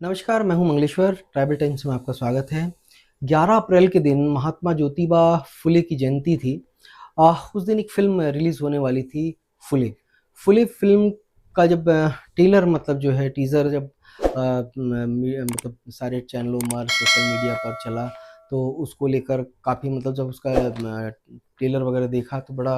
नमस्कार, मैं हूं मंगलेश्वर। ट्राइबल टाइम्स में आपका स्वागत है। 11 अप्रैल के दिन महात्मा ज्योतिबा फुले की जयंती थी। उस दिन एक फ़िल्म रिलीज़ होने वाली थी, फुले। फुले फ़िल्म का जब ट्रेलर मतलब जो है टीज़र जब मतलब सारे चैनलों पर सोशल मीडिया पर चला, तो उसको लेकर काफ़ी मतलब जब उसका ट्रेलर वगैरह देखा तो बड़ा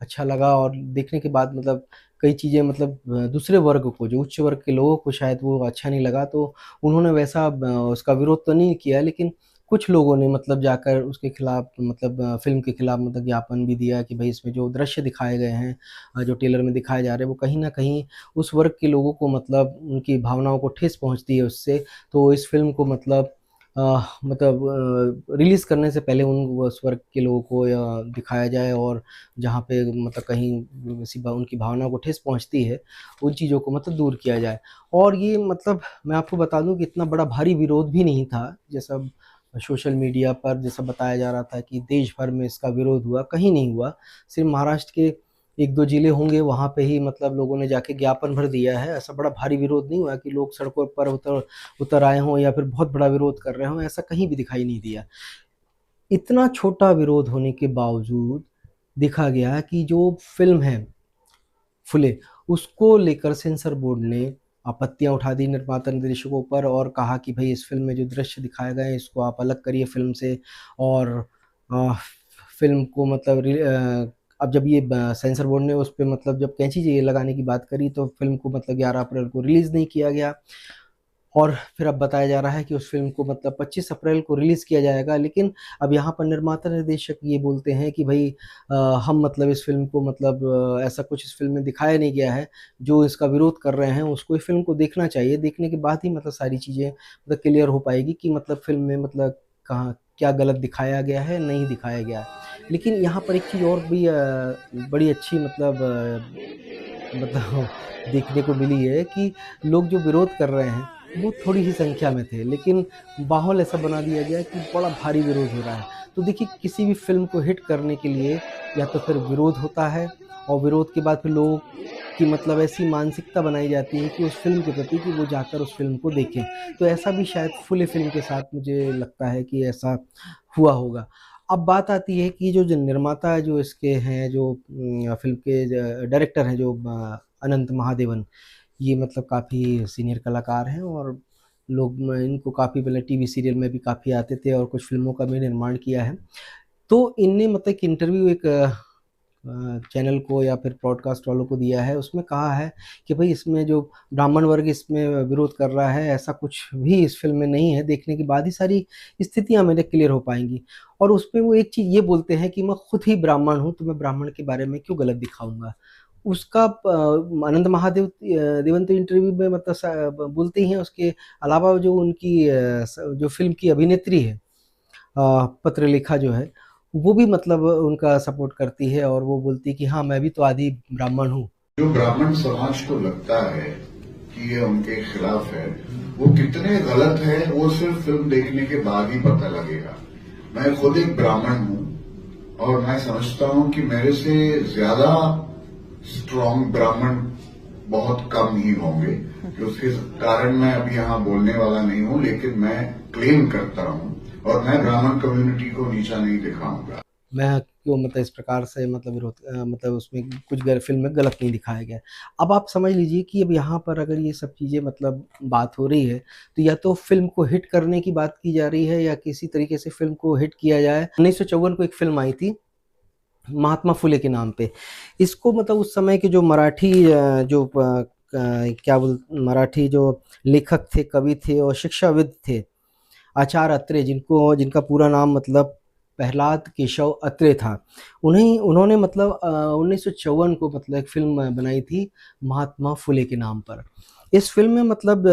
अच्छा लगा। और देखने के बाद मतलब कई चीज़ें मतलब दूसरे वर्ग को, जो उच्च वर्ग के लोगों को शायद वो अच्छा नहीं लगा, तो उन्होंने वैसा उसका विरोध तो नहीं किया, लेकिन कुछ लोगों ने मतलब जाकर उसके खिलाफ मतलब फ़िल्म के खिलाफ मतलब ज्ञापन भी दिया कि भई इसमें जो दृश्य दिखाए गए हैं, जो ट्रेलर में दिखाए जा रहे हैं, वो कहीं न कहीं उस वर्ग के लोगों को मतलब उनकी भावनाओं को ठेस पहुँचती है उससे। तो इस फ़िल्म को मतलब रिलीज़ करने से पहले उस वर्ग के लोगों को या दिखाया जाए, और जहाँ पे मतलब कहीं वैसी उनकी भावनाओं को ठेस पहुँचती है, उन चीज़ों को मतलब दूर किया जाए। और ये मतलब मैं आपको बता दूँ कि इतना बड़ा भारी विरोध भी नहीं था, जैसा सोशल मीडिया पर जैसा बताया जा रहा था कि देश भर में इसका विरोध हुआ, कहीं नहीं हुआ। सिर्फ़ महाराष्ट्र के 1-2 ज़िले होंगे, वहाँ पे ही मतलब लोगों ने जाके ज्ञापन भर दिया है। ऐसा बड़ा भारी विरोध नहीं हुआ कि लोग सड़कों पर उतर उतर आए हों या फिर बहुत बड़ा विरोध कर रहे हों, ऐसा कहीं भी दिखाई नहीं दिया। इतना छोटा विरोध होने के बावजूद देखा गया कि जो फ़िल्म है फुले, उसको लेकर सेंसर बोर्ड ने आपत्तियाँ उठा दी निर्माता निर्देशकों पर, और कहा कि भई इस फ़िल्म में जो दृश्य दिखाए गए हैं इसको आप अलग करिए फ़िल्म से। और अ, फ़िल्म को मतलब अब जब ये सेंसर बोर्ड ने उस पे मतलब जब कैंची ये लगाने की बात करी, तो फ़िल्म को मतलब 11 अप्रैल को रिलीज़ नहीं किया गया। और फिर अब बताया जा रहा है कि उस फ़िल्म को मतलब 25 अप्रैल को रिलीज़ किया जाएगा। लेकिन अब यहाँ पर निर्माता निर्देशक ये बोलते हैं कि भई हम मतलब इस फ़िल्म को मतलब ऐसा कुछ इस फ़िल्म में दिखाया नहीं गया है, जो इसका विरोध कर रहे हैं उसको इस फ़िल्म को देखना चाहिए। देखने के बाद ही मतलब सारी चीज़ें मतलब क्लियर हो पाएगी कि मतलब फ़िल्म में मतलब कहाँ क्या गलत दिखाया गया है, नहीं दिखाया गया है। लेकिन यहाँ पर एक चीज़ और भी बड़ी अच्छी मतलब मतलब देखने को मिली है कि लोग जो विरोध कर रहे हैं, वो थोड़ी ही संख्या में थे, लेकिन माहौल ऐसा बना दिया गया है कि बड़ा भारी विरोध हो रहा है। तो देखिए, किसी भी फ़िल्म को हिट करने के लिए या तो फिर विरोध होता है, और विरोध के बाद फिर लोगों की मतलब ऐसी मानसिकता बनाई जाती है कि उस फ़िल्म के प्रति कि वो जाकर उस फ़िल्म को देखें। तो ऐसा भी शायद फुले फ़िल्म के साथ मुझे लगता है कि ऐसा हुआ होगा। अब बात आती है कि जो निर्माता जो इसके हैं, जो फ़िल्म के डायरेक्टर हैं, जो अनंत महादेवन, ये मतलब काफ़ी सीनियर कलाकार हैं, और लोग इनको काफ़ी पहले टीवी सीरियल में भी काफ़ी आते थे और कुछ फ़िल्मों का भी निर्माण किया है। तो इनने मतलब एक इंटरव्यू एक चैनल को या फिर ब्रॉडकास्ट वालों को दिया है, उसमें कहा है कि भई इसमें जो ब्राह्मण वर्ग इसमें विरोध कर रहा है, ऐसा कुछ भी इस फ़िल्म में नहीं है, देखने के बाद ही सारी स्थितियाँ मेरे क्लियर हो पाएँगी। और उसमें वो एक चीज़ ये बोलते हैं कि मैं खुद ही ब्राह्मण हूँ, तो मैं ब्राह्मण के बारे में क्यों गलत दिखाऊँगा? उसका आनंद महादेव देवन तो इंटरव्यू में मतलब बोलते ही हैं, उसके अलावा जो उनकी जो फ़िल्म की अभिनेत्री है, पत्रलेखा जो है, वो भी मतलब उनका सपोर्ट करती है, और वो बोलती है कि हाँ, मैं भी तो आदि ब्राह्मण हूँ। जो ब्राह्मण समाज को लगता है कि ये उनके खिलाफ है, वो कितने गलत है वो सिर्फ फिल्म देखने के बाद ही पता लगेगा। मैं खुद एक ब्राह्मण हूं और मैं समझता हूं कि मेरे से ज्यादा स्ट्रांग ब्राह्मण बहुत कम ही होंगे, कि उसके कारण मैं अभी यहां बोलने वाला नहीं हूं, लेकिन मैं क्लेम करता हूं और मैं ब्राह्मण कम्युनिटी को नीचा नहीं दिखाऊंगा। मैं क्यों मतलब इस प्रकार से मतलब विरोध मतलब उसमें कुछ फ़िल्म में गलत नहीं दिखाया गया है। अब आप समझ लीजिए कि अब यहाँ पर अगर ये सब चीज़ें मतलब बात हो रही है, तो या तो फ़िल्म को हिट करने की बात की जा रही है, या किसी तरीके से फ़िल्म को हिट किया जाए। 1954 को एक फ़िल्म आई थी, महात्मा फुले के नाम पे। इसको मतलब उस समय के जो मराठी जो क्या मराठी जो लेखक थे, कवि थे और शिक्षाविद थे, आचार्य अत्रे, जिनको जिनका पूरा नाम मतलब प्रहलाद केशव अत्रे था। उन्होंने मतलब 1954 को मतलब एक फ़िल्म बनाई थी, महात्मा फुले के नाम पर। इस फ़िल्म में मतलब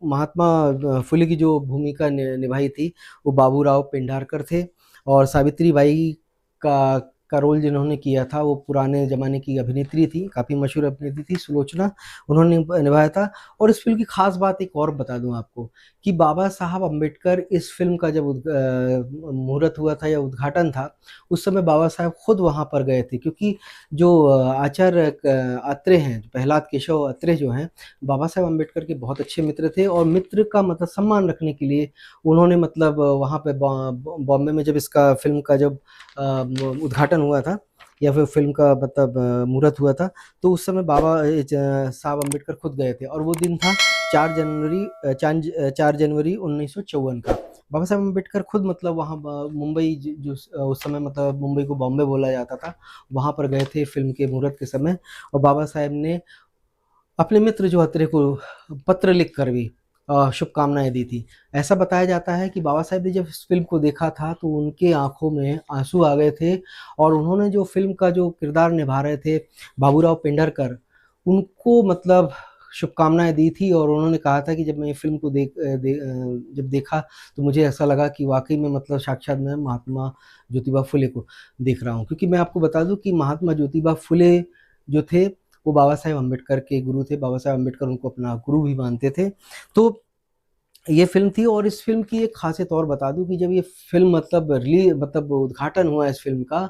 महात्मा फुले की जो भूमिका निभाई थी, वो बाबूराव पेंढारकर थे, और सावित्रीबाई का का रोल जिन्होंने किया था वो पुराने ज़माने की अभिनेत्री थी, काफ़ी मशहूर अभिनेत्री थी सुलोचना, उन्होंने निभाया था। और इस फ़िल्म की ख़ास बात एक और बता दूँ आपको कि बाबा साहब अम्बेडकर इस फ़िल्म का जब मुहूर्त हुआ था या उद्घाटन था, उस समय बाबा साहब खुद वहाँ पर गए थे, क्योंकि जो आचार्य अत्रे हैं, प्रहलाद केशव अत्रे जो हैं, बाबा साहब अम्बेडकर के बहुत अच्छे मित्र थे और मित्र का मतलब सम्मान रखने के लिए उन्होंने मतलब वहाँ पे बॉम्बे में जब इसका फ़िल्म का जब उद्घाटन हुआ था या फिर फ़िल्म का मतलब मुहूर्त हुआ था, तो उस समय बाबा साहब अम्बेडकर खुद गए थे और वो दिन था 4 जनवरी 1954 का। बाबा साहब अम्बेडकर खुद मतलब वहाँ मुंबई जो उस समय मतलब मुंबई को बॉम्बे बोला जाता था, वहाँ पर गए थे फ़िल्म के मुहूर्त के समय और बाबा साहब ने अपने मित्र जो अत्रे को पत्र लिख कर भी शुभकामनाएँ दी थी। ऐसा बताया जाता है कि बाबा साहब ने जब इस फ़िल्म को देखा था तो उनके आँखों में आँसू आ गए थे और उन्होंने जो फ़िल्म का जो किरदार निभा रहे थे बाबूराव पेंढारकर, उनको मतलब शुभकामनाएँ दी थी और उन्होंने कहा था कि जब मैं ये फ़िल्म को जब देखा तो मुझे ऐसा लगा कि वाक़ई में मतलब साक्षात मैं महात्मा ज्योतिबा फुले को देख रहा हूँ। क्योंकि मैं आपको बता दूँ कि महात्मा ज्योतिबा फुले जो थे वो बाबा साहेब अम्बेडकर के गुरु थे, बाबा साहेब अम्बेडकर उनको अपना गुरु भी मानते थे। तो ये फ़िल्म थी और इस फ़िल्म की एक ख़ासियत और बता दूँ कि जब ये फ़िल्म मतलब उद्घाटन हुआ इस फ़िल्म का,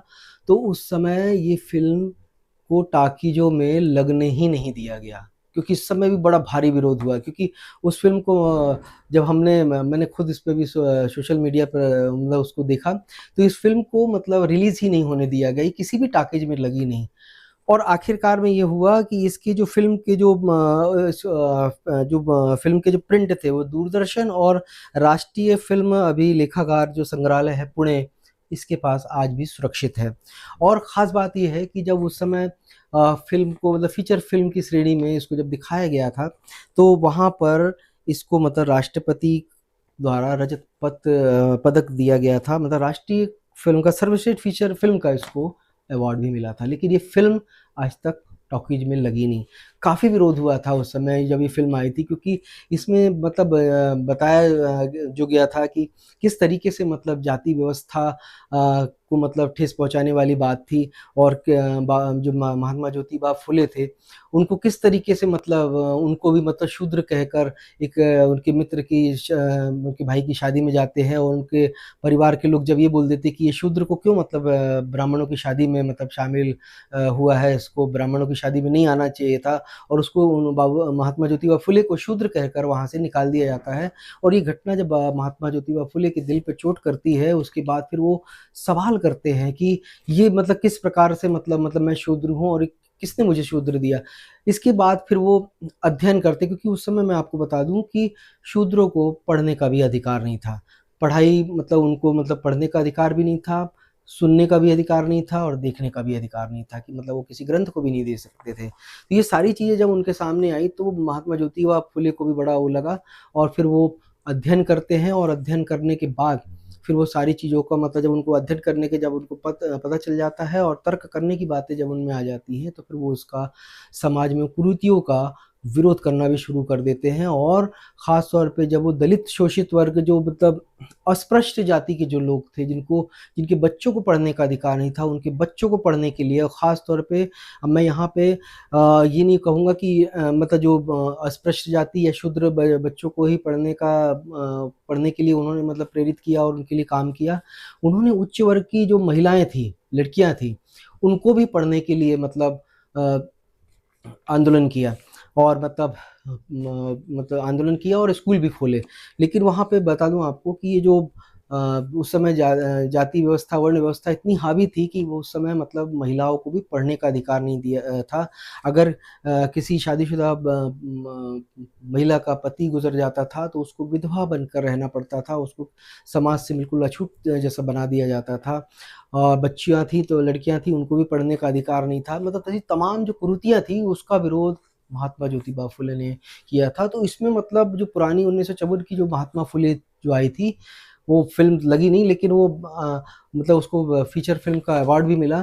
तो उस समय ये फ़िल्म को टाकीज़ों में लगने ही नहीं दिया गया, क्योंकि इस समय भी बड़ा भारी विरोध हुआ, क्योंकि उस फ़िल्म को जब मैंने खुद इस पे भी सोशल मीडिया पर मतलब उसको देखा, तो इस फ़िल्म को मतलब रिलीज़ ही नहीं होने दिया गया, ये किसी भी टाकीज़ में लगी नहीं। और आखिरकार में ये हुआ कि इसकी जो फ़िल्म के जो फ़िल्म के जो प्रिंट थे वो दूरदर्शन और राष्ट्रीय फ़िल्म अभिलेखागार जो संग्रहालय है पुणे, इसके पास आज भी सुरक्षित है। और ख़ास बात ये है कि जब उस समय फ़िल्म को मतलब फ़ीचर फ़िल्म की श्रेणी में इसको जब दिखाया गया था, तो वहाँ पर इसको मतलब राष्ट्रपति द्वारा पदक दिया गया था, मतलब राष्ट्रीय फ़िल्म का सर्वश्रेष्ठ फ़ीचर फ़िल्म का इसको अवार्ड भी मिला था। लेकिन ये फ़िल्म आज तक टॉकीज में लगी नहीं। काफ़ी विरोध हुआ था उस समय जब ये फ़िल्म आई थी, क्योंकि इसमें मतलब बताया जो गया था कि किस तरीके से मतलब जाति व्यवस्था को मतलब ठेस पहुँचाने वाली बात थी और जो महात्मा ज्योतिबा फुले थे, उनको किस तरीके से मतलब उनको भी मतलब शूद्र कहकर एक उनके मित्र की उनके भाई की शादी में जाते हैं और उनके परिवार के लोग जब ये बोल देते कि ये शूद्र को क्यों मतलब ब्राह्मणों की शादी में मतलब शामिल हुआ है, इसको ब्राह्मणों की शादी में नहीं आना चाहिए था और उसको महात्मा ज्योतिबा फुले को शूद्र कहकर वहाँ से निकाल दिया जाता है। और ये घटना जब महात्मा ज्योतिबा फुले के दिल पे चोट करती है, उसके बाद फिर वो सवाल करते हैं कि ये मतलब किस प्रकार से मतलब मैं शूद्र हूँ और किसने मुझे शूद्र दिया। इसके बाद फिर वो अध्ययन करते, क्योंकि उस समय मैं आपको बता दूँ कि शूद्रों को पढ़ने का भी अधिकार नहीं था। पढ़ाई मतलब उनको मतलब पढ़ने का अधिकार भी नहीं था, सुनने का भी अधिकार नहीं था और देखने का भी अधिकार नहीं था कि मतलब वो किसी ग्रंथ को भी नहीं दे सकते थे। तो ये सारी चीज़ें जब उनके सामने आई तो महात्मा ज्योतिबा फुले को भी बड़ा वो लगा और फिर वो अध्ययन करते हैं और अध्ययन करने के बाद फिर वो सारी चीज़ों का मतलब जब उनको अध्ययन करने के जब उनको पता चल जाता है और तर्क करने की बातें जब उनमें आ जाती हैं, तो फिर वो उसका समाज में कुरीतियों का विरोध करना भी शुरू कर देते हैं। और ख़ास तौर पे जब वो दलित शोषित वर्ग जो मतलब अस्पृश्य जाति के जो लोग थे, जिनके बच्चों को पढ़ने का अधिकार नहीं था, उनके बच्चों को पढ़ने के लिए और ख़ास तौर पे अब मैं यहाँ पे ये नहीं कहूँगा कि मतलब जो अस्पृश्य जाति या शूद्र बच्चों को ही पढ़ने के लिए उन्होंने मतलब प्रेरित किया और उनके लिए काम किया। उन्होंने उच्च वर्ग की जो महिलाएँ थीं, लड़कियाँ थीं, उनको भी पढ़ने के लिए मतलब अ, आंदोलन किया और मतलब आंदोलन किया और स्कूल भी खोले। लेकिन वहाँ पे बता दूँ आपको कि ये जो उस समय जाति व्यवस्था, वर्ण व्यवस्था इतनी हावी थी कि वो उस समय मतलब महिलाओं को भी पढ़ने का अधिकार नहीं दिया था। अगर किसी शादीशुदा महिला का पति गुज़र जाता था तो उसको विधवा बनकर रहना पड़ता था, उसको समाज से बिल्कुल अछूत जैसा बना दिया जाता था। और बच्चियाँ थीं तो लड़कियाँ थीं, उनको भी पढ़ने का अधिकार नहीं था। मतलब ऐसी तमाम जो कुरीतियाँ थीं उसका विरोध महात्मा ज्योतिबा फुले ने किया था। तो इसमें मतलब जो पुरानी 1954 की जो महात्मा फुले जो आई थी, वो फ़िल्म लगी नहीं, लेकिन वो मतलब उसको फ़ीचर फ़िल्म का अवार्ड भी मिला।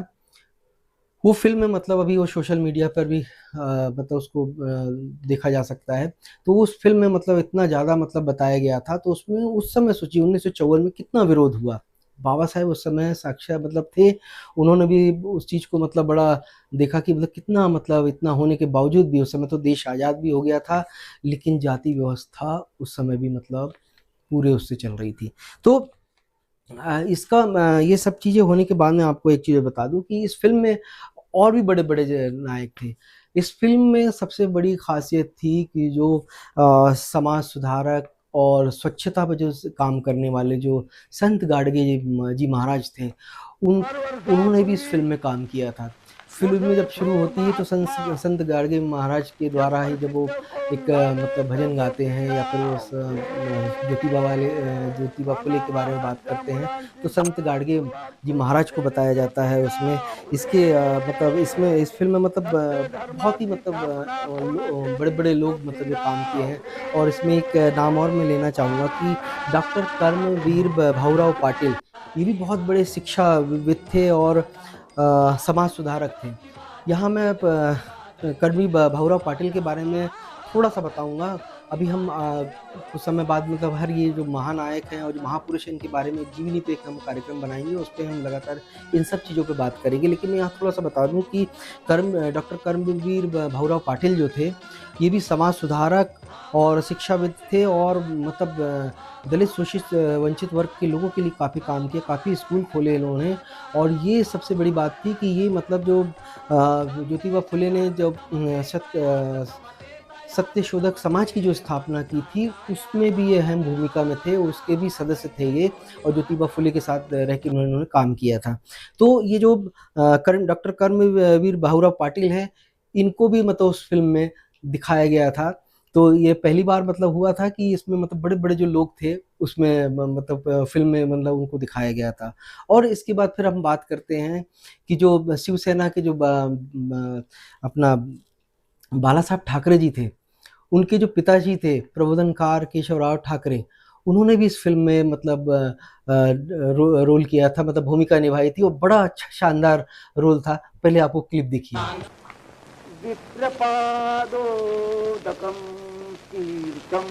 वो फ़िल्म में मतलब अभी वो सोशल मीडिया पर भी मतलब उसको देखा जा सकता है। तो उस फ़िल्म में मतलब इतना ज़्यादा मतलब बताया गया था, तो उसमें उस समय सोचिए 1954 में कितना विरोध हुआ। बाबा साहेब उस समय साक्षात मतलब थे, उन्होंने भी उस चीज़ को मतलब बड़ा देखा कि मतलब कितना मतलब इतना होने के बावजूद भी उस समय तो देश आज़ाद भी हो गया था, लेकिन जाति व्यवस्था उस समय भी मतलब पूरे उससे चल रही थी। तो इसका ये सब चीज़ें होने के बाद मैं आपको एक चीज़ बता दूँ कि इस फ़िल्म में और भी बड़े-बड़े नायक थे। इस फ़िल्म में सबसे बड़ी ख़ासियत थी कि जो समाज सुधारक और स्वच्छता पे जो काम करने वाले जो संत गाडगे जी महाराज थे, उन्होंने भी इस फ़िल्म में काम किया था। फ़िल्म में जब शुरू होती है तो संत गाडगे महाराज के द्वारा ही जब वो एक मतलब भजन गाते हैं या फिर वो ज्योतिबा फुले के बारे में बात करते हैं, तो संत गाडगे जी महाराज को बताया जाता है उसमें। इसके मतलब इसमें इस फ़िल्म में मतलब बहुत ही मतलब बड़े-बड़े लोग मतलब जो काम किए हैं और इसमें एक नाम और मैं लेना चाहूँगा कि डॉक्टर कर्मवीर भाऊराव पाटिल, ये भी बहुत बड़े शिक्षाविद थे और समाज सुधारक थे। यहाँ मैं कर्मी भाऊराव पाटिल के बारे में थोड़ा-सा बताऊँगा। अभी हम कुछ समय बाद मतलब हर ये जो महानायक हैं और जो महापुरुष हैं इनके बारे में जीवनी पे एक हम कार्यक्रम बनाएँगे, उसपे हम लगातार इन सब चीज़ों पे बात करेंगे। लेकिन मैं यहाँ थोड़ा-सा बता दूँ कि डॉक्टर कर्मवीर भाऊराव पाटिल जो थे, ये भी समाज सुधारक और शिक्षाविद थे और मतलब दलित शोषित वंचित वर्ग के लोगों के लिए काफ़ी काम किया, काफ़ी स्कूल खोले इन्होंने और ये सबसे बड़ी बात थी कि ये मतलब जो ज्योतिबा फुले ने जब सत्यशोधक समाज की जो स्थापना की थी, उसमें भी ये अहम भूमिका में थे, उसके भी सदस्य थे ये और ज्योतिबा फुले के साथ रह के उन्होंने काम किया था। तो ये जो डॉक्टर कर्मवीर भाऊराव पाटिल हैं, इनको भी मतलब उस फ़िल्म में दिखाया गया था। तो ये पहली बार मतलब हुआ था कि इसमें मतलब बड़े-बड़े जो लोग थे, उसमें मतलब फ़िल्म में मतलब उनको दिखाया गया था। और इसके बाद फिर हम बात करते हैं कि जो शिवसेना के जो अपना बाला साहब ठाकरे जी थे, उनके जो पिताजी थे प्रबोधनकार केशवराव ठाकरे, उन्होंने भी इस फ़िल्म में मतलब रोल किया था मतलब भूमिका निभाई थी और बड़ा अच्छा शानदार रोल था। पहले आप वो क्लिप देखिए। विप्रपादोदकं तीर्थं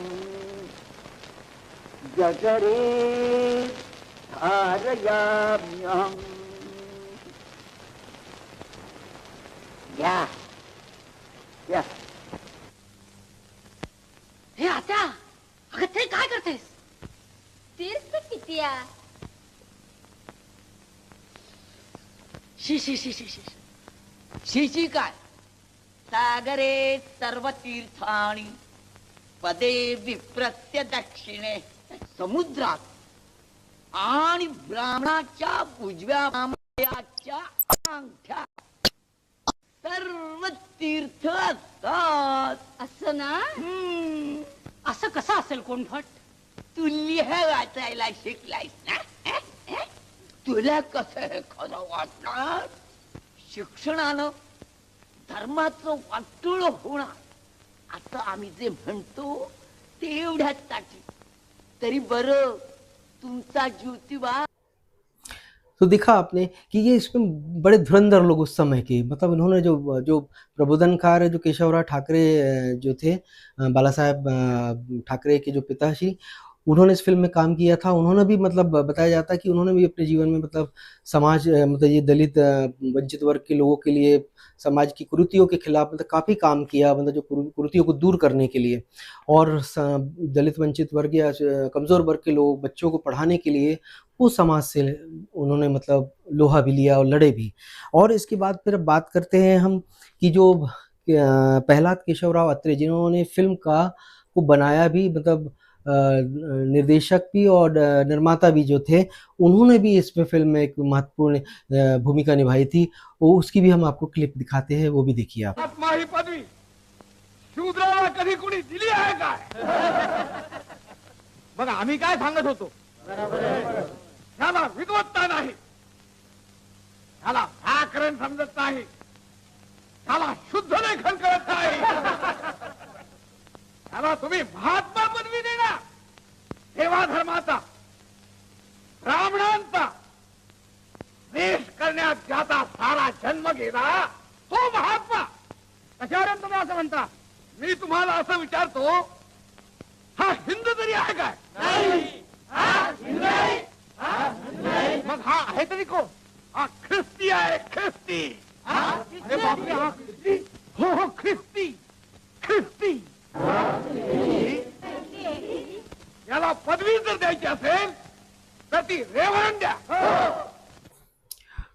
जठरे धारयाम्यहम्। या हे आत्या, अगं ते काय करतेस? तीर्थ कितीया शी शी शी शी शी शीची काय? सागरे सर्व तीर्थानि पदे विप्रत्य दक्षिणे। समुद्रात आणि ब्राह्मणाच्या उजव्या मायाच्या अंगठ्या सर्व तीर्थ असतात. असं ना? असं कसं असेल कोणफट? तू लिहा वाचायला शिकलायस ना? तुला कसं हे खरं वाटणार? शिक्षणानं धर्माचं वाटोळ होणार आता आम्ही जे म्हणतो ते एवढ्याच साठी. तरी बरं तुमचा ज्योतिबा। तो देखा आपने कि ये इसमें बड़े धुरंधर लोग उस समय के मतलब इन्होंने जो जो प्रबोधनकार जो केशवराव ठाकरे जो थे बाला साहेब ठाकरे के जो पिताश्री उन्होंने इस फ़िल्म में काम किया था। उन्होंने भी मतलब बताया जाता है कि उन्होंने भी अपने जीवन में मतलब समाज मतलब ये दलित वंचित वर्ग के लोगों के लिए समाज की कुरीतियों के खिलाफ मतलब काफ़ी काम किया मतलब जो कुरीतियों को दूर करने के लिए और दलित वंचित वर्ग या कमज़ोर वर्ग के लोग बच्चों को पढ़ाने के लिए वो समाज से उन्होंने मतलब लोहा भी लिया और लड़े भी। और इसके बाद फिर बात करते हैं हम कि जो प्रहलाद केशवराव अत्रे जिन्होंने फ़िल्म को बनाया भी मतलब निर्देशक भी और निर्माता भी जो थे उन्होंने भी इसमें फ़िल्म में एक महत्वपूर्ण भूमिका निभाई थी। वो उसकी भी हम आपको क्लिप दिखाते हैं, वो भी देखिए आप। महात्मा ही पदवी शूद्राला कधी कुणी दिली आहे काय? बघा आम्ही काय सांगत होतो, ह्याला विद्वत्ता नाही, ह्याला व्याकरण समजत नाही, ह्याला शुद्ध लेखन कळत नाही, ह्याला तुम्ही महात्मा पदवी देणार. सेवा धर्माचा ब्राह्मणांचा द्वेष करण्यात ज्याचा सारा जन्म गेला तो महात्मा. कशावर तुम्ही असं म्हणता? मी तुम्हाला असं विचारतो, हा हिंदू तरी आहे काय? नहीं को? हाँ, ख्रिस्ती है, ख्रिस्ती। अरे बाप रे, हाँ, ख्रिस्ती। हो ख्रिस्ती, ख्रिस्ती। याला पदवी जर द्यायची असेल तर ती रेव्हरंड द्या.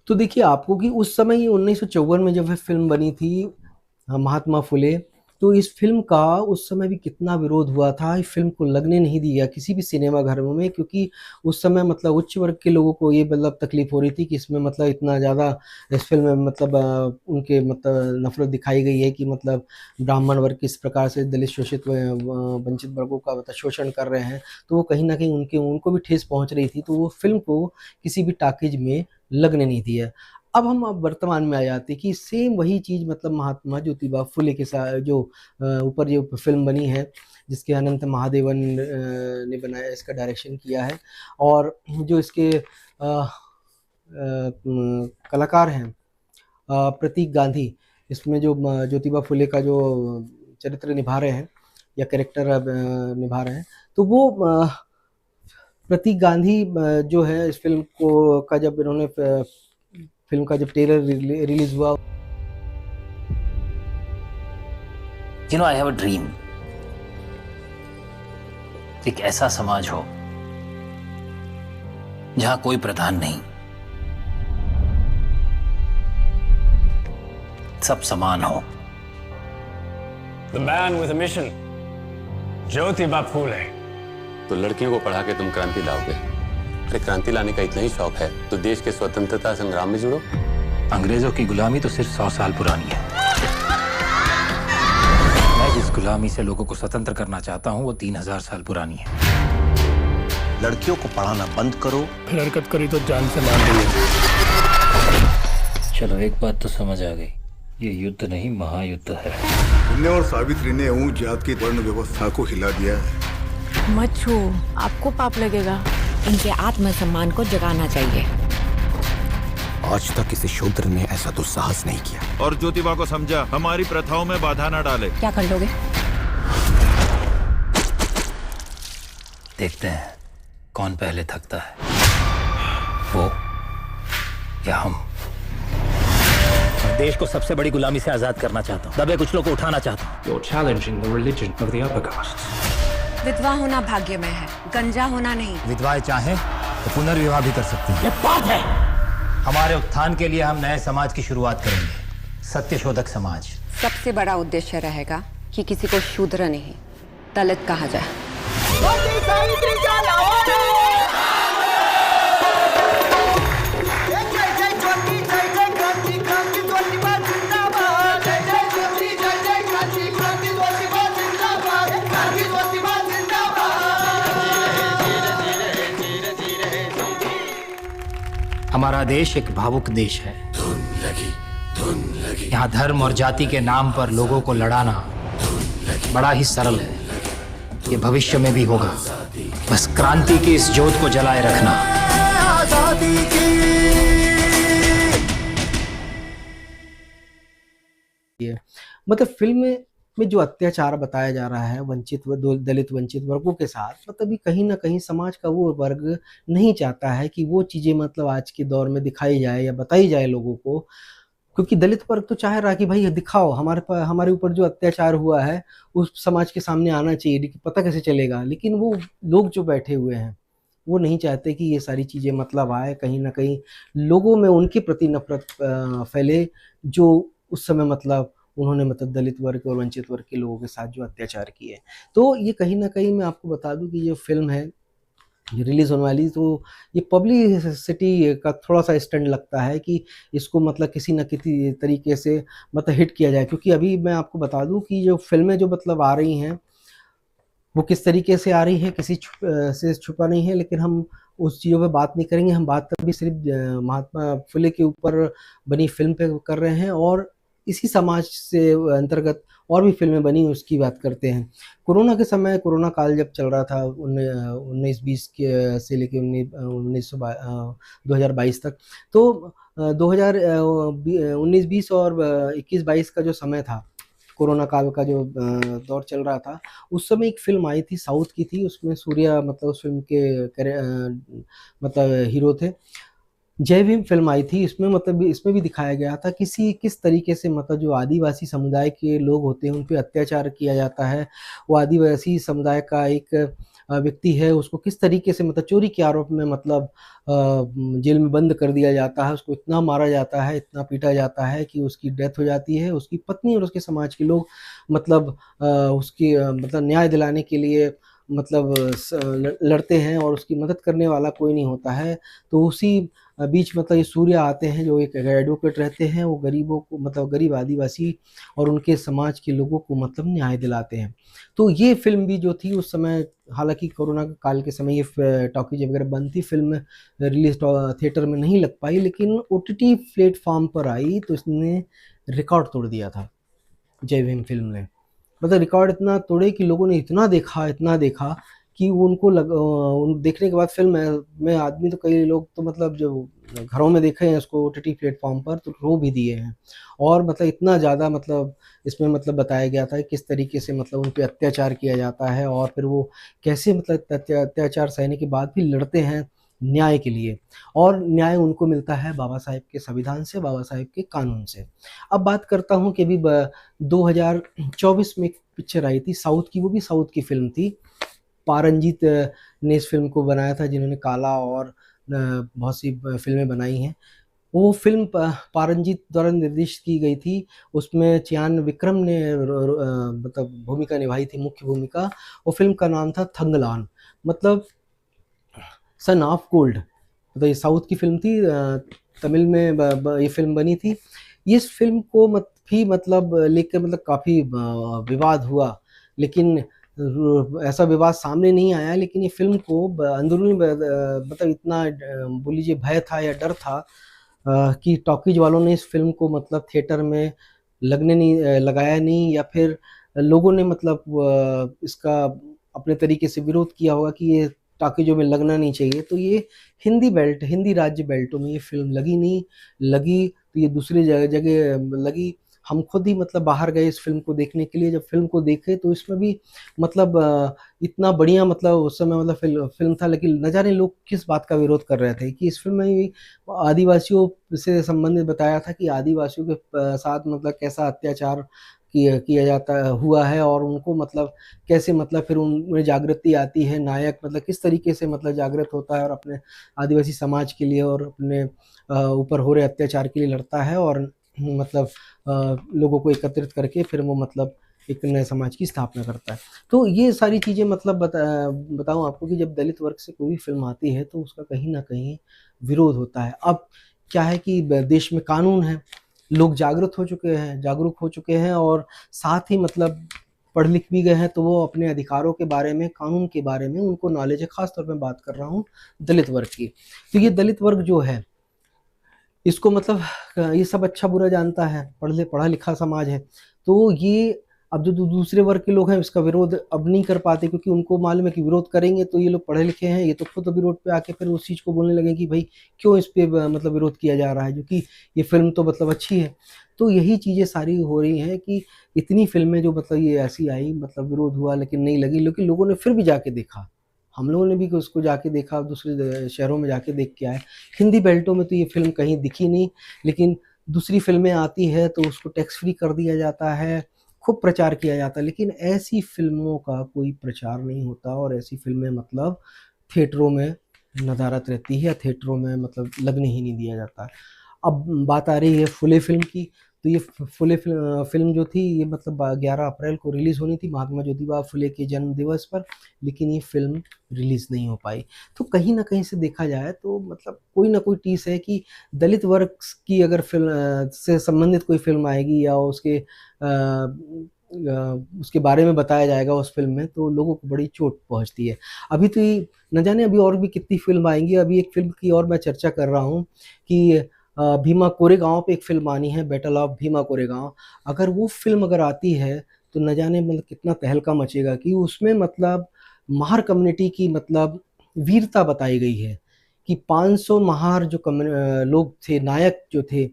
तो देखिए आपको कि उस समय ये 1954 में जब ये फिल्म बनी थी महात्मा फुले, तो इस फिल्म का उस समय भी कितना विरोध हुआ था। इस फिल्म को लगने नहीं दिया किसी भी सिनेमा घरों में, क्योंकि उस समय मतलब उच्च वर्ग के लोगों को ये मतलब तकलीफ हो रही थी कि इसमें मतलब इतना ज़्यादा इस फिल्म में मतलब उनके मतलब नफरत दिखाई गई है कि मतलब ब्राह्मण वर्ग किस प्रकार से दलित शोषित वंचित वर्गों का मतलब शोषण कर रहे हैं। तो वो कहीं न कहीं उनको भी ठेस पहुँच रही थी, तो वो फिल्म को किसी भी टॉकीज में लगने नहीं दिया। अब वर्तमान में आ जाते कि सेम वही चीज़ मतलब महात्मा ज्योतिबा फुले के साथ जो ऊपर जो फिल्म बनी है, जिसके अनंत महादेवन ने बनाया, इसका डायरेक्शन किया है, और जो इसके कलाकार हैं प्रतीक गांधी, इसमें जो ज्योतिबा फुले का जो चरित्र निभा रहे हैं या कैरेक्टर निभा रहे हैं, तो वो प्रतीक गांधी जो है इस फिल्म को का जब इन्होंने फिल्म का जब ट्रेलर रिलीज हुआ, You know, I have a dream. एक ऐसा समाज हो जहां कोई प्रधान नहीं, सब समान हो. The man with a mission, Jyotiba Phule. तो लड़कियों को पढ़ा के तुम क्रांति लाओगे? अरे क्रांति लाने का इतना ही शौक है तो देश के स्वतंत्रता संग्राम में जुड़ो. अंग्रेजों की गुलामी तो सिर्फ 100 साल पुरानी है. मैं जिस गुलामी से लोगों को स्वतंत्र करना चाहता हूँ वो 3000 साल पुरानी है. लड़कियों को पढ़ाना बंद करो, फिर हरकत करी तो जान से मार देंगे. चलो एक बात तो समझ आ गई, ये युद्ध नहीं महायुद्ध है. तुमने और सावित्री ने ऊंच जात की वर्ण व्यवस्था को हिला दिया है. मत छू, आपको पाप लगेगा. इनके आत्मसम्मान को जगाना चाहिए. आज तक किसी शूद्र ने ऐसा दुस्साहस नहीं किया. और ज्योतिबा को समझा हमारी प्रथाओं में बाधा न डाले. क्या कर लोगे? देखते हैं कौन पहले थकता है, वो या हम. देश को सबसे बड़ी गुलामी से आजाद करना चाहता हूँ, दबे कुचलों को उठाना चाहता हूँ. You're challenging the religion of the upper castes. विधवा होना भाग्य में है, गंजा होना नहीं. विधवाएं चाहें तो पुनर्विवाह भी कर सकती हैं. ये बात है. हमारे उत्थान के लिए हम नए समाज की शुरुआत करेंगे, सत्यशोधक समाज. सबसे बड़ा उद्देश्य रहेगा कि किसी को शूद्र नहीं दलित कहा जाए. हमारा देश एक भावुक देश है. यहाँ धर्म और जाति के नाम पर लोगों को लड़ाना बड़ा ही सरल है. ये भविष्य में भी होगा, बस क्रांति की इस ज्योत को जलाए रखना. मतलब फिल्म में जो अत्याचार बताया जा रहा है दलित वंचित वर्गों के साथ, मतलब ये कहीं ना कहीं समाज का वो वर्ग नहीं चाहता है कि वो चीज़ें मतलब आज के दौर में दिखाई जाए या बताई जाए लोगों को, क्योंकि दलित वर्ग तो चाह रहा कि भाई दिखाओ हमारे ऊपर जो अत्याचार हुआ है उस समाज के सामने आना चाहिए, लेकिन पता कैसे चलेगा. लेकिन वो लोग जो बैठे हुए हैं वो नहीं चाहते कि ये सारी चीज़ें मतलब आए, कहीं ना कहीं लोगों में उनके प्रति नफरत फैले जो उस समय मतलब उन्होंने मतलब दलित वर्ग और वंचित वर्ग के लोगों के साथ जो अत्याचार किए. तो ये कहीं ना कहीं मैं आपको बता दूं कि ये फिल्म है रिलीज होने वाली, तो ये पब्लिसिटी का थोड़ा सा स्टंट लगता है कि इसको मतलब किसी न किसी तरीके से मतलब हिट किया जाए, क्योंकि अभी मैं आपको बता दूं कि जो फिल्में जो मतलब आ रही हैं वो किस तरीके से आ रही है किसी से छुपा नहीं है. लेकिन हम उस चीज़ों पे बात नहीं करेंगे, हम बात अभी सिर्फ महात्मा फुले के ऊपर बनी फिल्म पे कर रहे हैं, और इसी समाज से अंतर्गत और भी फिल्में बनी उसकी बात करते हैं. कोरोना के समय, कोरोना काल जब चल रहा था 19-20 के से लेके 2022 तक, तो 19-20 और 21-22 का जो समय था, कोरोना काल का जो दौर चल रहा था, उस समय एक फिल्म आई थी, साउथ की थी, उसमें सूर्या मतलब उस फिल्म के मतलब हीरो थे. जय भीम फिल्म आई थी, इसमें मतलब इसमें भी दिखाया गया था किस तरीके से मतलब जो आदिवासी समुदाय के लोग होते हैं उन पे अत्याचार किया जाता है। वो आदिवासी समुदाय का एक व्यक्ति है, उसको किस तरीके से मतलब चोरी के आरोप में मतलब जेल में बंद कर दिया जाता है, उसको इतना मारा जाता है, इतना पीटा जाता है कि उसकी डेथ हो जाती है। उसकी पत्नी और उसके समाज के लोग मतलब उसकी मतलब न्याय दिलाने के लिए मतलब लड़ते हैं और उसकी मदद करने वाला कोई नहीं होता है। तो उसी बीच मतलब ये सूर्या आते हैं जो एक एडवोकेट रहते हैं, वो गरीबों को मतलब गरीब आदिवासी और उनके समाज के लोगों को मतलब न्याय दिलाते हैं। तो ये फिल्म भी जो थी उस समय, हालांकि कोरोना के काल के समय ये टॉकीज वगैरह बंद थी, फिल्म रिलीज थिएटर में नहीं लग पाई, लेकिन ओटीटी प्लेटफॉर्म पर आई तो इसने रिकॉर्ड तोड़ दिया था जय भीम फिल्म ने। मतलब रिकॉर्ड इतना तोड़े कि लोगों ने इतना देखा कि उनको उन देखने के बाद फिल्म में आदमी तो कई लोग तो मतलब जो घरों में देखे हैं उसको ओटीटी प्लेटफॉर्म पर तो रो भी दिए हैं। और मतलब इतना ज़्यादा मतलब इसमें मतलब बताया गया था किस तरीके से मतलब उन पे अत्याचार किया जाता है और फिर वो कैसे मतलब अत्याचार सहने के बाद भी लड़ते हैं न्याय के लिए, और न्याय उनको मिलता है बाबा साहेब के संविधान से, बाबा साहेब के कानून से। अब बात करता हूँ कि अभी 2024 में एक पिक्चर आई थी साउथ की, वो भी साउथ की फिल्म थी। पारंजीत ने इस फिल्म को बनाया था, जिन्होंने काला और बहुत सी फिल्में बनाई हैं। वो फिल्म पारंजीत द्वारा निर्देशित की गई थी। उसमें चियान विक्रम ने मतलब भूमिका निभाई थी, मुख्य भूमिका। वो फिल्म का नाम था थंगलान, मतलब सन ऑफ गोल्ड। मतलब ये साउथ की फिल्म थी, तमिल में ये फिल्म बनी थी। इस फिल्म को भी मतलब लेकर मतलब काफ़ी विवाद हुआ, लेकिन ऐसा विवाद सामने नहीं आया। लेकिन ये फिल्म को अंदरूनी मतलब इतना बोल लीजिए भय था या डर था कि टॉकीज वालों ने इस फिल्म को मतलब थिएटर में लगाया नहीं, या फिर लोगों ने मतलब इसका अपने तरीके से विरोध किया होगा कि ये टॉकीजों में लगना नहीं चाहिए। तो ये हिंदी राज्य बेल्टों में ये फिल्म लगी तो ये दूसरी जगह लगी। हम खुद ही मतलब बाहर गए इस फिल्म को देखने के लिए। जब फिल्म को देखे तो इसमें भी मतलब इतना बढ़िया मतलब उस समय मतलब फिल्म था, लेकिन न जाने लोग किस बात का विरोध कर रहे थे कि इस फिल्म में भी आदिवासियों से संबंधित बताया था कि आदिवासियों के साथ मतलब कैसा अत्याचार किया जाता हुआ है, और उनको मतलब कैसे मतलब फिर उनमें जागृति आती है, नायक मतलब किस तरीके से मतलब जागृत होता है और अपने आदिवासी समाज के लिए और अपने ऊपर हो रहे अत्याचार के लिए लड़ता है, और मतलब लोगों को एकत्रित करके फिर वो मतलब एक नए समाज की स्थापना करता है। तो ये सारी चीज़ें मतलब बताऊँ आपको कि जब दलित वर्ग से कोई भी फिल्म आती है तो उसका कहीं ना कहीं विरोध होता है। अब क्या है कि देश में कानून है, लोग जागरूक हो चुके हैं और साथ ही मतलब पढ़ लिख भी गए हैं, तो वो अपने अधिकारों के बारे में, कानून के बारे में उनको नॉलेज है। खास तौर पे बात कर रहा हूँ दलित वर्ग की। तो ये दलित वर्ग जो है इसको मतलब ये सब अच्छा बुरा जानता है, पढ़ा लिखा समाज है। तो ये अब जो दूसरे वर्ग के लोग हैं इसका विरोध अब नहीं कर पाते, क्योंकि उनको मालूम है कि विरोध करेंगे तो ये लोग पढ़े लिखे हैं, ये तो खुद अभी रोड पे आके फिर उस चीज़ को बोलने लगे कि भाई क्यों इस पे मतलब विरोध किया जा रहा है, जो कि ये फिल्म तो मतलब अच्छी है। तो यही चीज़ें सारी हो रही हैं कि इतनी फिल्में जो मतलब ये ऐसी आई, मतलब विरोध हुआ लेकिन नहीं लगी, लेकिन लोगों ने फिर भी जाके देखा। हम लोगों ने भी उसको जाके देखा, दूसरे शहरों में जाके देख के आए। हिंदी बेल्टों में तो ये फिल्म कहीं दिखी नहीं, लेकिन दूसरी फिल्में आती है तो उसको टैक्स फ्री कर दिया जाता है, खूब प्रचार किया जाता है। लेकिन ऐसी फिल्मों का कोई प्रचार नहीं होता, और ऐसी फिल्में मतलब थिएटरों में नदारत रहती है, या थिएटरों में मतलब लगने ही नहीं दिया जाता। अब बात आ रही है फुले फिल्म की। तो ये फुले फिल्म जो थी ये मतलब 11 अप्रैल को रिलीज़ होनी थी, महात्मा ज्योतिबा फुले के जन्म दिवस पर, लेकिन ये फिल्म रिलीज़ नहीं हो पाई। तो कहीं ना कहीं से देखा जाए तो मतलब कोई ना कोई टीस है कि दलित वर्ग की अगर फिल्म से संबंधित कोई फिल्म आएगी या उसके बारे में बताया जाएगा उस फिल्म में, तो लोगों को बड़ी चोट पहुंचती है। अभी तो न जाने अभी और भी कितनी फिल्म आएंगी। अभी एक फिल्म की और मैं चर्चा कर रहा हूँ कि भीमा कोरेगांव पे एक फिल्म आनी है, बैटल ऑफ भीमा कोरेगांव। अगर वो फिल्म अगर आती है तो न जाने मतलब कितना तहलका मचेगा, कि उसमें मतलब महार कम्युनिटी की मतलब वीरता बताई गई है कि 500 महार जो लोग थे, नायक जो थे,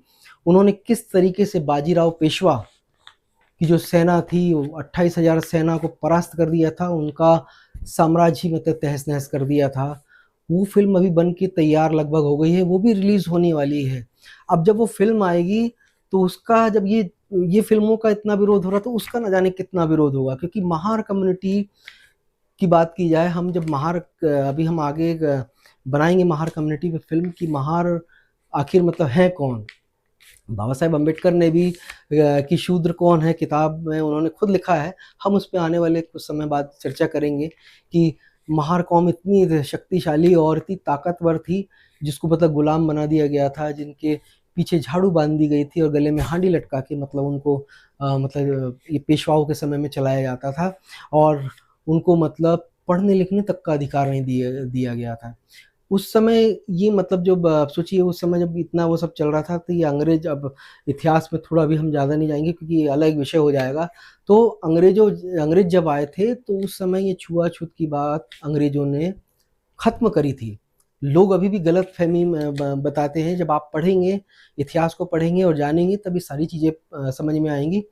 उन्होंने किस तरीके से बाजीराव पेशवा की जो सेना थी, 28,000 सेना को परास्त कर दिया था, उनका साम्राज्य मतलब तहस नहस कर दिया था। वो फिल्म अभी बन के तैयार लगभग हो गई है, वो भी रिलीज होने वाली है। अब जब वो फिल्म आएगी तो उसका, जब ये फिल्मों का इतना विरोध हो रहा तो उसका न जाने कितना विरोध होगा, क्योंकि महार कम्युनिटी की बात की जाए, हम जब महार, अभी हम आगे बनाएंगे महार कम्युनिटी पे फिल्म की, महार आखिर मतलब है कौन। बाबा साहेब अम्बेडकर ने भी कि शूद्र कौन है किताब में उन्होंने खुद लिखा है। हम उस पर आने वाले कुछ समय बाद चर्चा करेंगे कि महार कौम इतनी शक्तिशाली और इतनी ताकतवर थी जिसको मतलब गुलाम बना दिया गया था, जिनके पीछे झाड़ू बांध दी गई थी और गले में हांडी लटका के मतलब उनको मतलब ये पेशवाओं के समय में चलाया जाता था, और उनको मतलब पढ़ने लिखने तक का अधिकार नहीं दिया गया था उस समय। ये मतलब जो सोचिए उस समय जब इतना वो सब चल रहा था, तो ये अंग्रेज, अब इतिहास में थोड़ा भी हम ज़्यादा नहीं जाएंगे क्योंकि ये अलग विषय हो जाएगा। तो अंग्रेज जब आए थे तो उस समय ये छुआछूत की बात अंग्रेजों ने ख़त्म करी थी। लोग अभी भी गलत फहमी बताते हैं, जब आप पढ़ेंगे, इतिहास को पढ़ेंगे और जानेंगे तभी सारी चीज़ें समझ में आएंगी।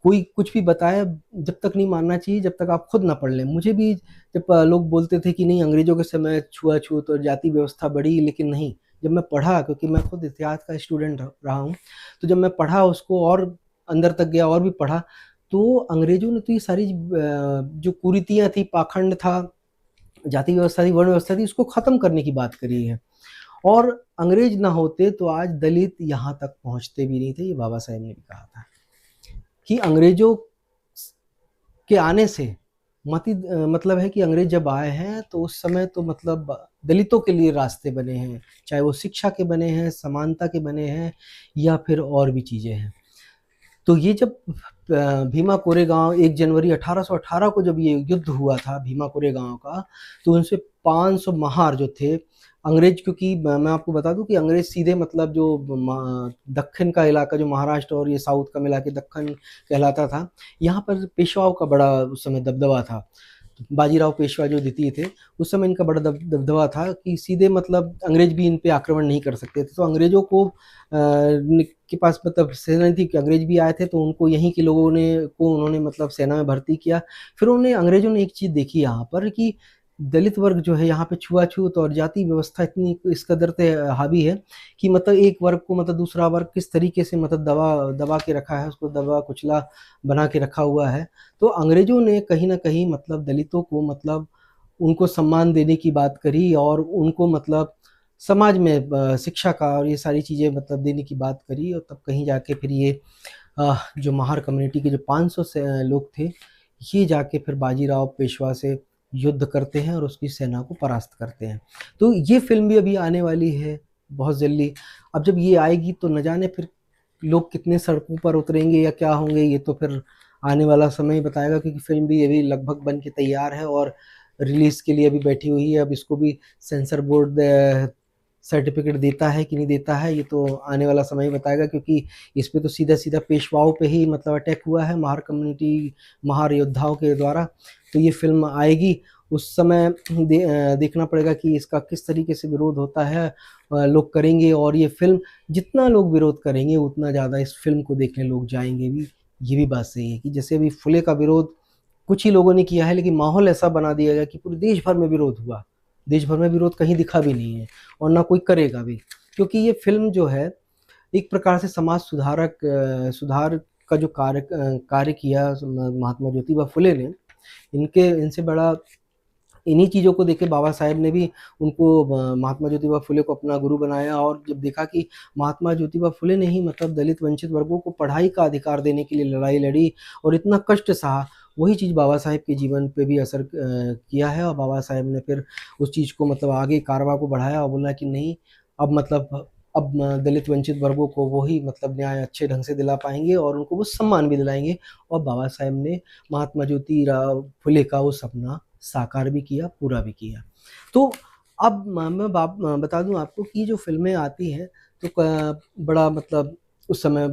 कोई कुछ भी बताए जब तक नहीं मानना चाहिए जब तक आप खुद ना पढ़ लें। मुझे भी जब लोग बोलते थे कि नहीं अंग्रेजों के समय छुआछूत और जाति व्यवस्था बढ़ी, लेकिन नहीं, जब मैं पढ़ा, क्योंकि मैं खुद इतिहास का स्टूडेंट रहा हूँ, तो जब मैं पढ़ा उसको और अंदर तक गया और भी पढ़ा, तो अंग्रेजों ने तो ये सारी जो कुरीतियाँ थी, पाखंड था, जाति व्यवस्था थी, वर्ण व्यवस्था थी, उसको ख़त्म करने की बात करी है। और अंग्रेज ना होते तो आज दलित यहाँ तक पहुँचते भी नहीं थे। ये बाबा साहेब ने भी कहा था कि अंग्रेजों के आने से मतलब है कि अंग्रेज जब आए हैं तो उस समय तो मतलब दलितों के लिए रास्ते बने हैं, चाहे वो शिक्षा के बने हैं, समानता के बने हैं, या फिर और भी चीज़ें हैं। तो ये जब भीमा कोरेगांव 1 जनवरी 1818 को जब ये युद्ध हुआ था भीमा कोरेगांव का, तो उनसे 500 महार जो थे अंग्रेज, क्योंकि मैं आपको बता दूं कि अंग्रेज सीधे मतलब जो दक्षिण का इलाका, जो महाराष्ट्र और ये साउथ का मिला के दक्षिण कहलाता था, यहाँ पर पेशवाओं का बड़ा उस समय दबदबा था। बाजीराव पेशवा जो द्वितीय थे, उस समय इनका बड़ा दबदबा था कि सीधे मतलब अंग्रेज भी इन पे आक्रमण नहीं कर सकते थे। तो अंग्रेजों को के पास मतलब सेना थी कि अंग्रेज भी आए थे, तो उनको यहीं के लोगों को उन्होंने मतलब सेना में भर्ती किया। फिर अंग्रेजों ने एक चीज़ देखी यहाँ पर कि दलित वर्ग जो है यहाँ पे छुआछूत और जाति व्यवस्था इतनी इस कदर से हावी है कि मतलब एक वर्ग को मतलब दूसरा वर्ग किस तरीके से मतलब दबा के रखा है, उसको दबा कुचला बना के रखा हुआ है। तो अंग्रेजों ने कहीं ना कहीं मतलब दलितों को मतलब उनको सम्मान देने की बात करी और उनको मतलब समाज में शिक्षा का और ये सारी चीज़ें मतलब देने की बात करी। और तब कहीं जाके फिर ये जो महार कम्युनिटी के जो 500 से लोग थे, ये जाके फिर बाजीराव पेशवा से युद्ध करते हैं और उसकी सेना को परास्त करते हैं। तो ये फिल्म भी अभी आने वाली है बहुत जल्दी। अब जब ये आएगी तो न जाने फिर लोग कितने सड़कों पर उतरेंगे या क्या होंगे, ये तो फिर आने वाला समय ही बताएगा, क्योंकि फिल्म भी अभी लगभग बन के तैयार है और रिलीज़ के लिए अभी बैठी हुई है। अब इसको भी सेंसर बोर्ड सर्टिफिकेट देता है कि नहीं देता है, ये तो आने वाला समय ही बताएगा, क्योंकि इस पे तो सीधा सीधा पेशवाओं पे ही मतलब अटैक हुआ है महार कम्युनिटी, महार योद्धाओं के द्वारा। तो ये फिल्म आएगी उस समय देखना पड़ेगा कि इसका किस तरीके से विरोध होता है, लोग करेंगे। और ये फिल्म जितना लोग विरोध करेंगे उतना ज़्यादा इस फिल्म को देखने लोग जाएंगे भी। ये भी बात सही है कि जैसे अभी फुले का विरोध कुछ ही लोगों ने किया है, लेकिन माहौल ऐसा बना दिया गया कि पूरे देश भर में विरोध हुआ। देश भर में विरोध कहीं दिखा भी नहीं है और ना कोई करेगा भी, क्योंकि ये फिल्म जो है एक प्रकार से समाज सुधार का जो कार्य किया महात्मा ज्योतिबा फुले ने, इनसे बड़ा इन्हीं चीज़ों को देखे बाबा साहेब ने भी उनको, महात्मा ज्योतिबा फुले को अपना गुरु बनाया। और जब देखा कि महात्मा ज्योतिबा फुले ने ही मतलब दलित वंचित वर्गों को पढ़ाई का अधिकार देने के लिए लड़ाई लड़ी और इतना कष्ट सहा, वही चीज़ बाबा साहेब के जीवन पे भी असर किया है। और बाबा साहेब ने फिर उस चीज़ को मतलब आगे कारवा को बढ़ाया और बोला कि नहीं, अब दलित वंचित वर्गों को वही मतलब न्याय अच्छे ढंग से दिला पाएंगे और उनको वो सम्मान भी दिलाएंगे। और बाबा साहेब ने महात्मा ज्योतिराव फुले का वो सपना साकार भी किया, पूरा भी किया। तो अब मैं बता दूं आपको कि जो फिल्में आती हैं तो बड़ा मतलब उस समय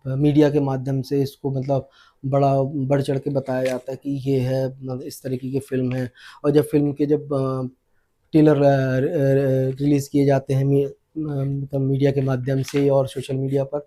मीडिया के माध्यम से इसको मतलब बड़ा बढ़ चढ़ के बताया जाता है कि ये है, इस तरीके की फिल्म है। और जब फिल्म के ट्रेलर रिलीज़ किए जाते हैं मतलब मीडिया के माध्यम से और सोशल मीडिया पर,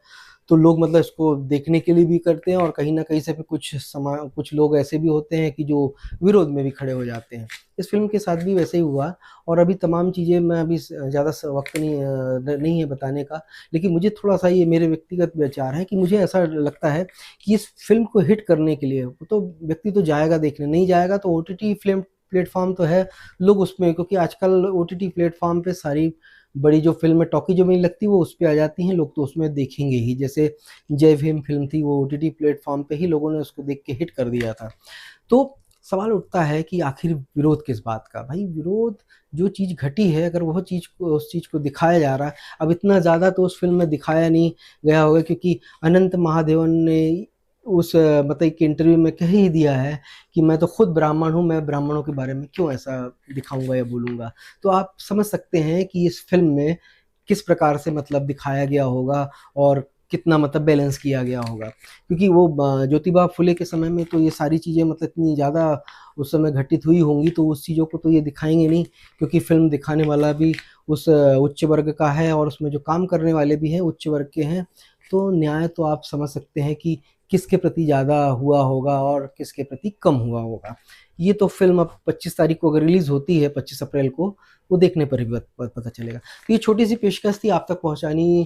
तो लोग मतलब इसको देखने के लिए भी करते हैं और कहीं न कहीं से भी कुछ लोग ऐसे भी होते हैं कि जो विरोध में भी खड़े हो जाते हैं। इस फ़िल्म के साथ भी वैसे ही हुआ और अभी तमाम चीज़ें मैं अभी ज़्यादा वक़्त नहीं है बताने का, लेकिन मुझे थोड़ा-सा ये मेरे व्यक्तिगत विचार है कि मुझे ऐसा लगता है कि इस फ़िल्म को हिट करने के लिए वो तो व्यक्ति तो जाएगा देखने, नहीं जाएगा तो ओटीटी फ़िल्म प्लेटफ़ॉर्म तो है, लोग उसमें क्योंकि आजकल ओटीटी प्लेटफ़ॉर्म पे सारी बड़ी जो फ़िल्में टॉकीज़ में नहीं लगती वो उस पे आ जाती हैं, लोग तो उसमें देखेंगे ही। जैसे जय भीम फ़िल्म थी वो ओटीटी प्लेटफ़ॉर्म पे ही लोगों ने उसको देख के हिट कर दिया था। तो सवाल उठता है कि आखिर विरोध किस बात का? भाई विरोध जो चीज़ घटी है अगर वह चीज़ को उस चीज़ को दिखाया जा रहा है, अब इतना ज़्यादा तो उस फ़िल्म में दिखाया नहीं गया होगा क्योंकि अनंत महादेवन ने उस मतलब एक इंटरव्यू में कह ही दिया है कि मैं तो खुद ब्राह्मण हूँ, मैं ब्राह्मणों के बारे में क्यों ऐसा दिखाऊँगा या बोलूँगा। तो आप समझ सकते हैं कि इस फ़िल्म में किस प्रकार से मतलब दिखाया गया होगा और कितना मतलब बैलेंस किया गया होगा। क्योंकि वो ज्योतिबा फुले के समय में तो ये सारी चीज़ें मतलब इतनी ज़्यादा उस समय घटित हुई होंगी तो उस चीज़ों को तो ये दिखाएँगे नहीं क्योंकि फ़िल्म दिखाने वाला भी उस उच्च वर्ग का है और उसमें जो काम करने वाले भी हैं उच्च वर्ग के हैं। तो न्याय तो आप समझ सकते हैं कि किसके प्रति ज़्यादा हुआ होगा और किसके प्रति कम हुआ होगा। ये तो फ़िल्म अब 25 तारीख को अगर रिलीज़ होती है 25 अप्रैल को, वो देखने पर ही पता चलेगा। तो ये छोटी-सी पेशकश थी आप तक पहुँचानी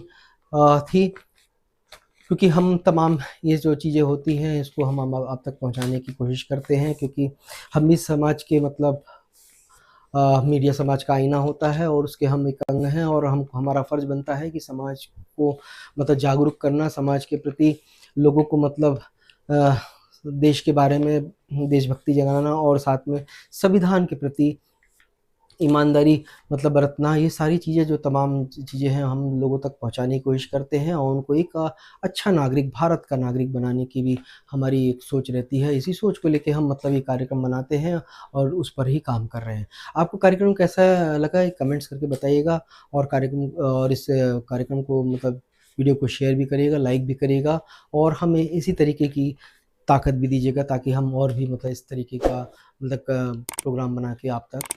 थी क्योंकि हम तमाम ये जो चीज़ें होती हैं इसको हम आप तक पहुँचाने की कोशिश करते हैं क्योंकि हम इस समाज के मतलब मीडिया समाज का आईना होता है और उसके हम एक अंग हैं और हमारा फ़र्ज़ बनता है कि समाज को मतलब जागरूक करना, समाज के प्रति लोगों को मतलब देश के बारे में देशभक्ति जगाना और साथ में संविधान के प्रति ईमानदारी मतलब बरतना, ये सारी चीज़ें जो तमाम चीज़ें हैं हम लोगों तक पहुँचाने की कोशिश करते हैं और उनको एक अच्छा नागरिक, भारत का नागरिक बनाने की भी हमारी एक सोच रहती है। इसी सोच को लेके हम मतलब ये कार्यक्रम बनाते हैं और उस पर ही काम कर रहे हैं। आपको कार्यक्रम कैसा लगा कमेंट्स करके बताइएगा और इस कार्यक्रम को मतलब वीडियो को शेयर भी करिएगा, लाइक भी करिएगा और हमें इसी तरीके की ताकत भी दीजिएगा ताकि हम और भी मतलब इस तरीके का मतलब प्रोग्राम बना के आप तक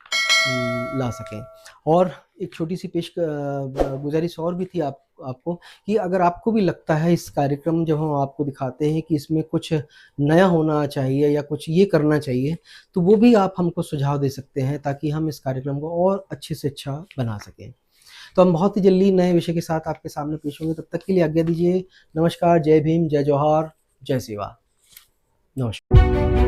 ला सकें। और एक छोटी-सी गुज़ारिश और भी थी आपको कि अगर आपको भी लगता है इस कार्यक्रम जब हम आपको दिखाते हैं कि इसमें कुछ नया होना चाहिए या कुछ ये करना चाहिए, तो वो भी आप हमको सुझाव दे सकते हैं ताकि हम इस कार्यक्रम को और अच्छे से अच्छा बना सकें। तो हम बहुत ही जल्दी नए विषय के साथ आपके सामने पेश होंगे, तब तक के लिए आज्ञा दीजिए। नमस्कार, जय भीम, जय जोहार, जय सेवा। नमस्कार।